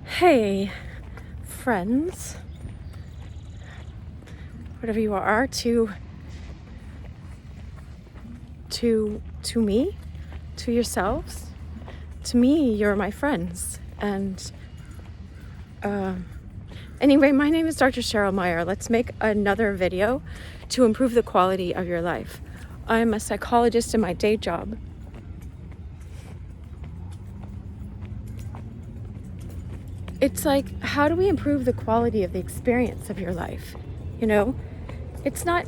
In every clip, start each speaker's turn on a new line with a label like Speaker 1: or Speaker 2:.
Speaker 1: Hey, friends, whatever you are, to me, to yourselves. To me, you're my friends. And anyway, my name is Dr. Cheryl Meyer. Let's make another video to improve the quality of your life. I'm a psychologist in my day job. It's like, how do we improve the quality of the experience of your life? You know, it's not,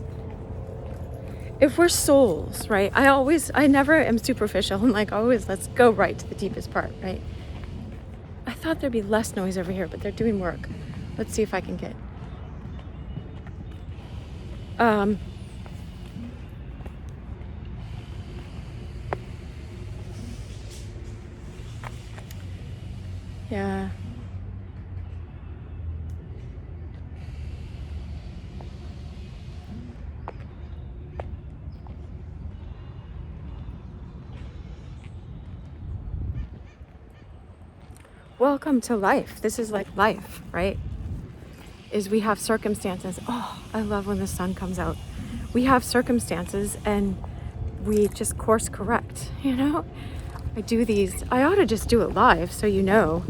Speaker 1: if we're souls, right? I never am superficial and like always, let's go right to the deepest part, right? I thought there'd be less noise over here, but they're doing work. Let's see if I can get, yeah. Welcome to life. This is like life, right? Is we have circumstances. Oh, I love when the sun comes out. We have circumstances and we just course correct, you know? I ought to just do it live so you know.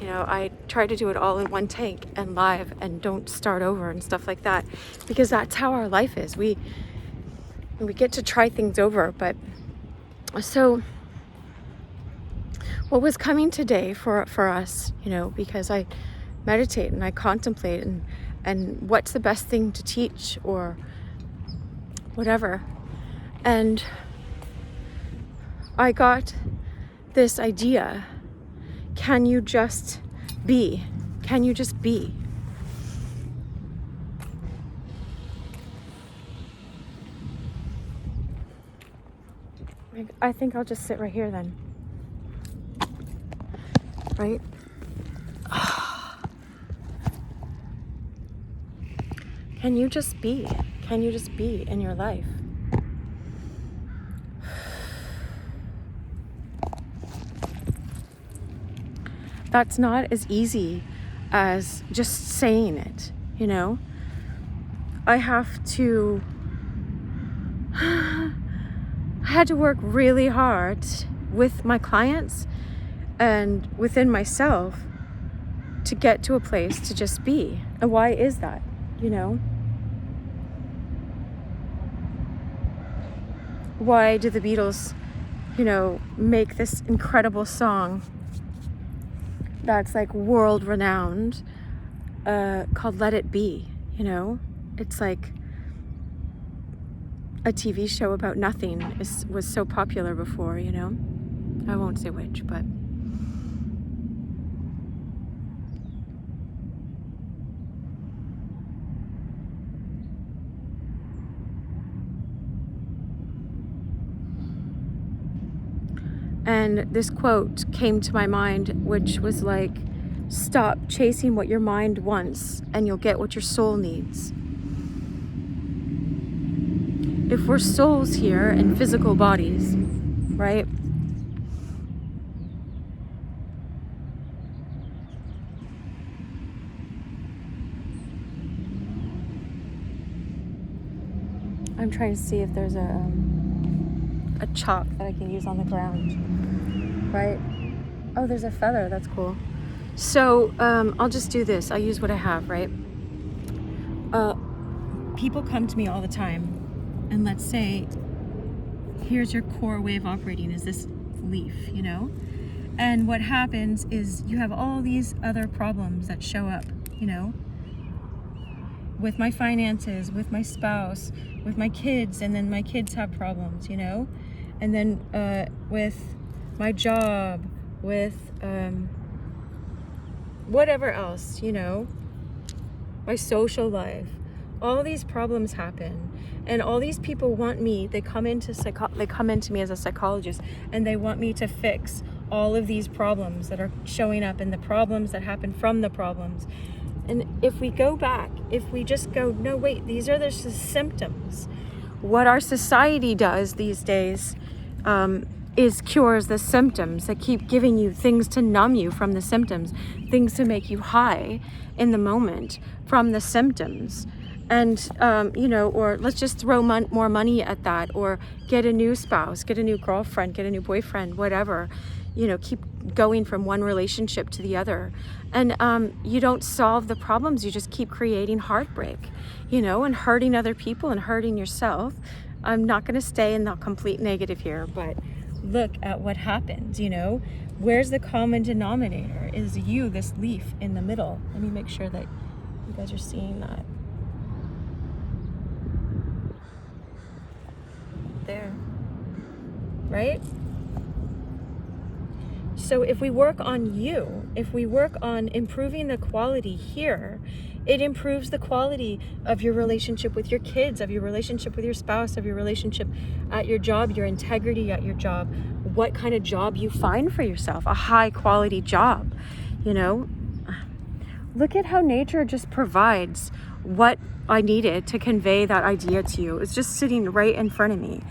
Speaker 1: I try to do it all in one take and live and don't start over and stuff like that, because that's how our life is. We get to try things over. But so what was coming today for us, because I meditate and I contemplate and what's the best thing to teach or whatever. And I got this idea. Can you just be? Can you just be? I think I'll just sit right here then. Right? Can you just be? Can you just be in your life? That's not as easy as just saying it, I had to work really hard with my clients and within myself to get to a place to just be. And why is that, Why did the Beatles, make this incredible song that's like world renowned, called Let It Be? It's like a TV show about nothing was so popular before, I won't say which, but and this quote came to my mind, which was like, stop chasing what your mind wants and you'll get what your soul needs. If we're souls here in physical bodies, right? I'm trying to see if there's a chalk that I can use on the ground, right? Oh, there's a feather. That's cool. So I'll just do this. I'll use what I have, right? People come to me all the time, and let's say, here's your core way of operating is this leaf, And what happens is you have all these other problems that show up, with my finances, with my spouse, with my kids, and then my kids have problems, and then with my job, with whatever else, my social life. All these problems happen, and all these people want me. They come into me as a psychologist, and they want me to fix all of these problems that are showing up and the problems that happen from the problems. And if we go back, if we just go, no, wait, these are the symptoms. What our society does these days cures the symptoms, that keep giving you things to numb you from the symptoms, things to make you high in the moment from the symptoms. And, or let's just throw more money at that, or get a new spouse, get a new girlfriend, get a new boyfriend, whatever, keep going from one relationship to the other. And you don't solve the problems, you just keep creating heartbreak, and hurting other people and hurting yourself. I'm not going to stay in the complete negative here, but look at what happens, Where's the common denominator? Is you, this leaf in the middle. Let me make sure that you guys are seeing that. There, right? So if we work on you, if we work on improving the quality here, it improves the quality of your relationship with your kids, of your relationship with your spouse, of your relationship at your job, your integrity at your job, what kind of job you find for yourself, a high quality job, Look at how nature just provides what I needed to convey that idea to you. It's just sitting right in front of me.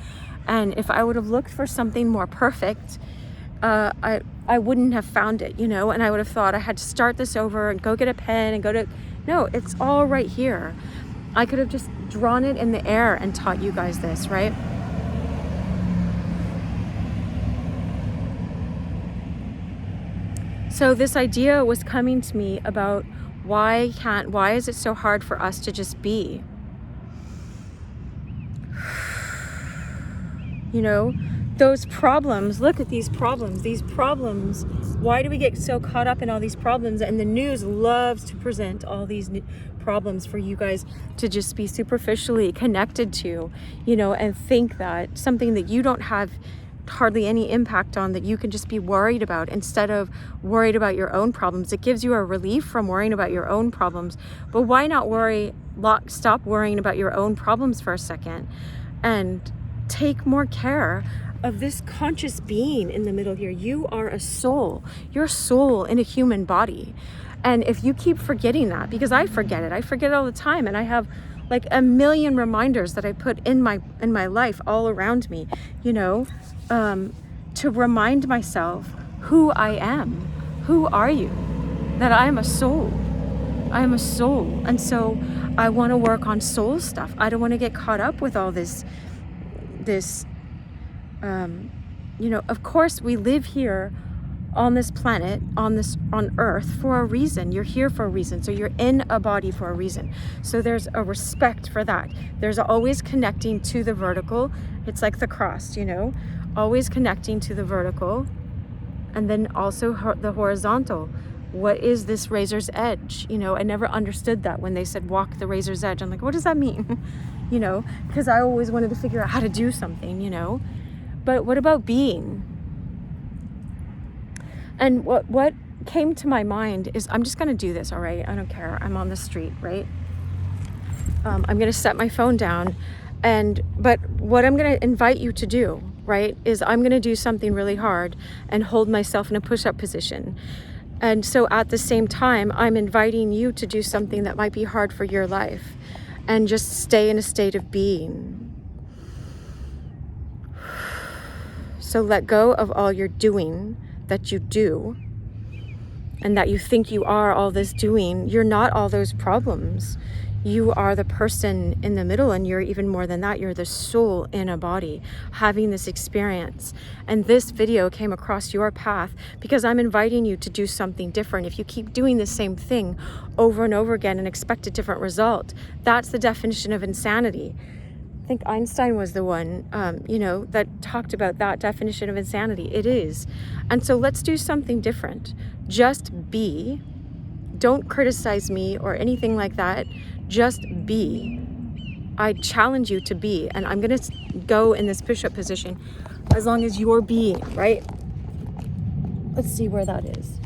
Speaker 1: And if I would have looked for something more perfect, I wouldn't have found it, and I would have thought I had to start this over and go get a pen and no, it's all right here. I could have just drawn it in the air and taught you guys this, right? So this idea was coming to me about why is it so hard for us to just be? Those problems, look at these problems, why do we get so caught up in all these problems? And the news loves to present all these problems for you guys to just be superficially connected to, and think that something that you don't have hardly any impact on, that you can just be worried about instead of worried about your own problems. It gives you a relief from worrying about your own problems. But why not stop worrying about your own problems for a second and take more care of this conscious being in the middle here. You are a soul. You're a soul in a human body. And if you keep forgetting that, because I forget it all the time, and I have like a million reminders that I put in my life all around me, to remind myself who I am. Who are you? That I am a soul. I am a soul. And so I want to work on soul stuff. I don't want to get caught up with all this of course we live here on this planet, on earth, for a reason. You're here for a reason. So you're in a body for a reason. So there's a respect for that. There's always connecting to the vertical. It's like the cross, always connecting to the vertical, and then also the horizontal. What is this razor's edge? I never understood that when they said walk the razor's edge. I'm like, what does that mean? Because I always wanted to figure out how to do something, But what about being? And what came to my mind is, I'm just going to do this, all right? I don't care. I'm on the street, right? I'm going to set my phone down. But what I'm going to invite you to do, right, is I'm going to do something really hard and hold myself in a push-up position. And so at the same time, I'm inviting you to do something that might be hard for your life and just stay in a state of being. So let go of all your doing that you do and that you think you are all this doing. You're not all those problems. You are the person in the middle, and you're even more than that. You're the soul in a body having this experience. And this video came across your path because I'm inviting you to do something different. If you keep doing the same thing over and over again and expect a different result, that's the definition of insanity. I think Einstein was the one, that talked about that definition of insanity. It is. And so let's do something different. Just be. Don't criticize me or anything like that. Just be. I challenge you to be. And I'm going to go in this push-up position as long as you're being, right? Let's see where that is.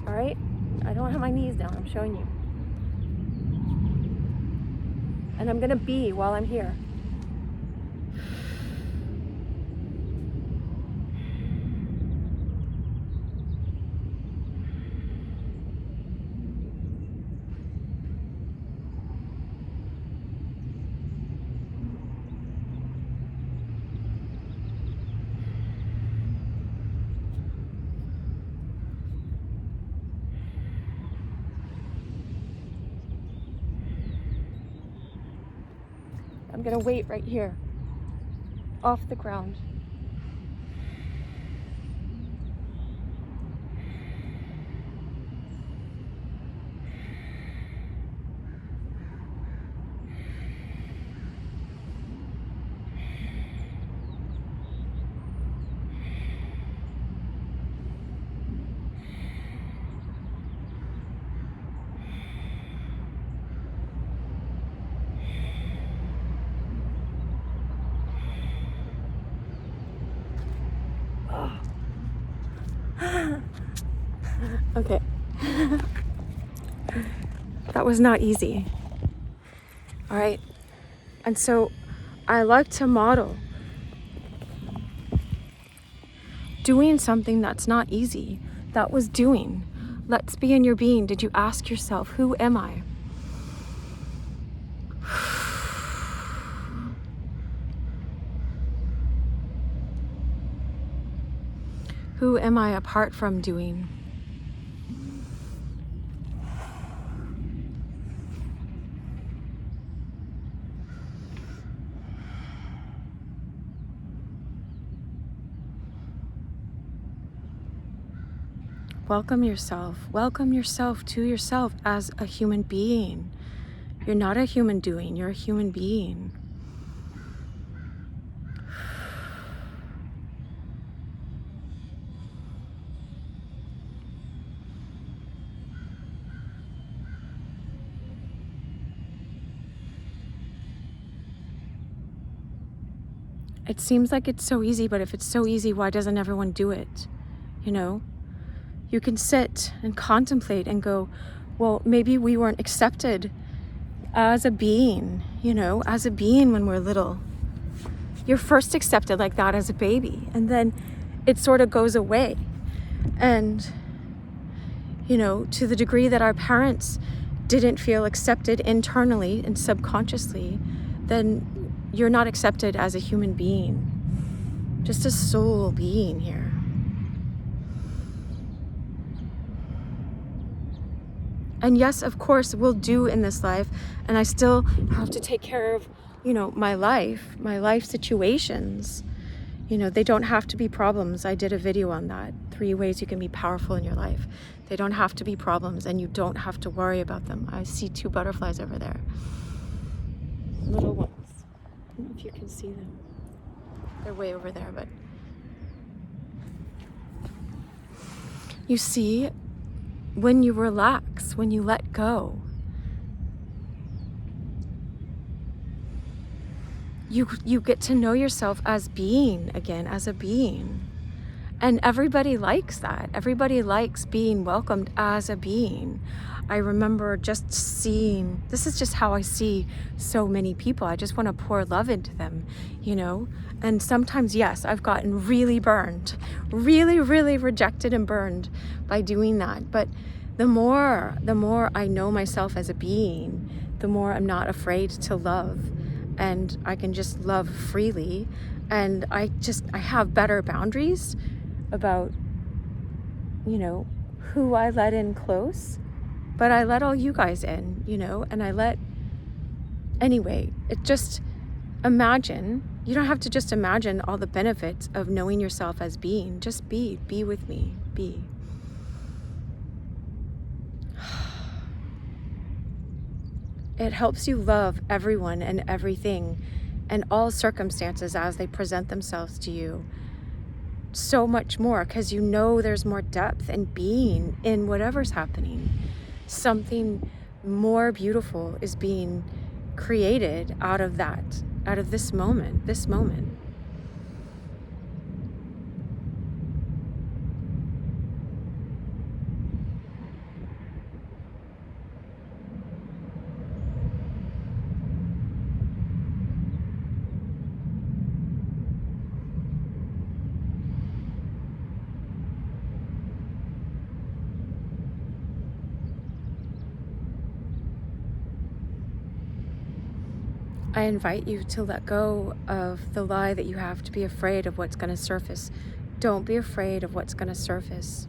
Speaker 1: All right? I don't have my knees down. I'm showing you. And I'm going to be while I'm here. I'm gonna wait right here, off the ground. Okay. That was not easy. All right. And so I like to model doing something that's not easy. That was doing. Let's be in your being. Did you ask yourself, who am I? Who am I apart from doing? Welcome yourself. Welcome yourself to yourself as a human being. You're not a human doing, you're a human being. It seems like it's so easy, but if it's so easy, why doesn't everyone do it? You know? You can sit and contemplate and go, well, maybe we weren't accepted as a being, you know, as a being when we're little. You're first accepted like that as a baby, and then it sort of goes away. And, you know, to the degree that our parents didn't feel accepted internally and subconsciously, then you're not accepted as a human being, just a soul being here. And yes, of course, we'll do in this life, and I still have to take care of, you know, my life situations. You know, they don't have to be problems. I did a video on that. 3 ways you can be powerful in your life. They don't have to be problems, and you don't have to worry about them. I see 2 butterflies over there. Little ones. I don't know if you can see them. They're way over there, but you see, when you relax, when you let go, you get to know yourself as being again, as a being. And everybody likes that. Everybody likes being welcomed as a being. I remember just seeing, this is just how I see so many people. I just want to pour love into them, you know? And sometimes, yes, I've gotten really burned, really, really rejected and burned by doing that. But the more I know myself as a being, the more I'm not afraid to love. And I can just love freely. And I have better boundaries about, you know, who I let in close. But I let all you guys in, you know, and anyway, it just, imagine, you don't have to just imagine all the benefits of knowing yourself as being. Just be with me, be. It helps you love everyone and everything and all circumstances as they present themselves to you so much more, because you know there's more depth and being in whatever's happening. Something more beautiful is being created out of that, out of this moment. I invite you to let go of the lie that you have to be afraid of what's going to surface. Don't be afraid of what's going to surface.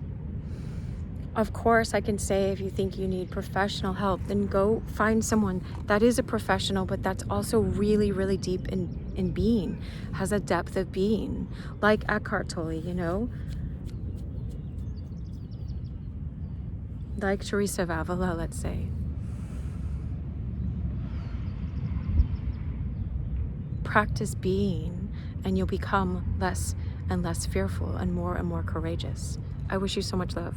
Speaker 1: Of course, I can say if you think you need professional help, then go find someone that is a professional, but that's also really, really deep in being, has a depth of being, like Eckhart Tolle, you know, like Teresa of Avila, let's say. Practice being, and you'll become less and less fearful and more courageous. I wish you so much love.